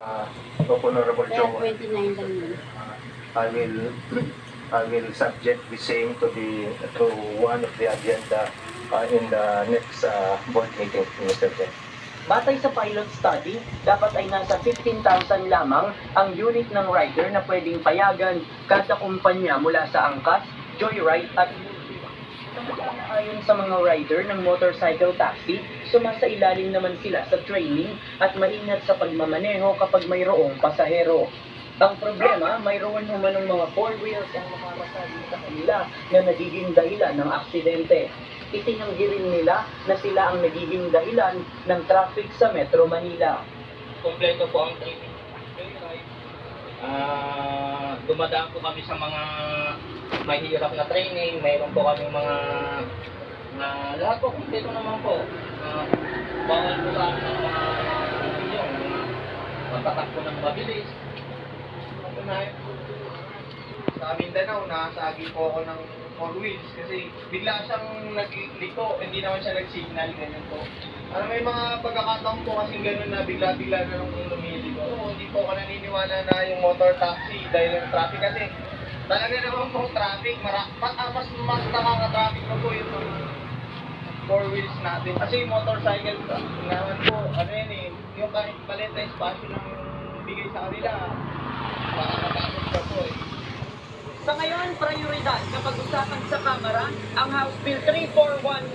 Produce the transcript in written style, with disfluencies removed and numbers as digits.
Uh, Honorable Kaya Joe, 29 lang yun. I will I will subject the same to one of the agenda in the next board meeting, Mr. Chair. Batay sa pilot study, dapat ay nasa 15,000 lamang ang unit ng rider na pwedeng payagan kada kumpanya mula sa angkas, joyride at ayon sa mga rider ng motorcycle taxi, sumasailalim naman sila sa training at maingat sa pagmamaneho kapag mayroong pasahero. Ang problema, mayroon humanong mga four wheels ang makakasali sa kanila na nagiging dahilan ng aksidente. Itinanggi rin nila na sila ang nagiging dahilan ng traffic sa Metro Manila. Kompleto po ang training. Dumadaan po kami sa mga mahirap na training. Mayroon po kami mga lahat po, kompleto naman po. Bawal po sa amin ng mga yung pagtatakbo ng mabilis. Sa Mindanao, nasagi po ako ng four wheels kasi bigla siyang nagliko, hindi naman siya nag-signal, ganyan po. May mga pagkakataon po kasing ganun na bigla-bigla na nung lumiliko. Hindi po ako naniniwala na yung motor taxi dahil ng traffic kasi talaga naman po traffic, mas nakaka-traffic na po yung four wheels natin. Kasi yung motorcycle naman po, yung kahit palit na espasyo lang yung bigay sa kanila, makakapagod ka po eh. Sa ngayon, prioridad na pag-usapan sa Kamara ang House Bill 341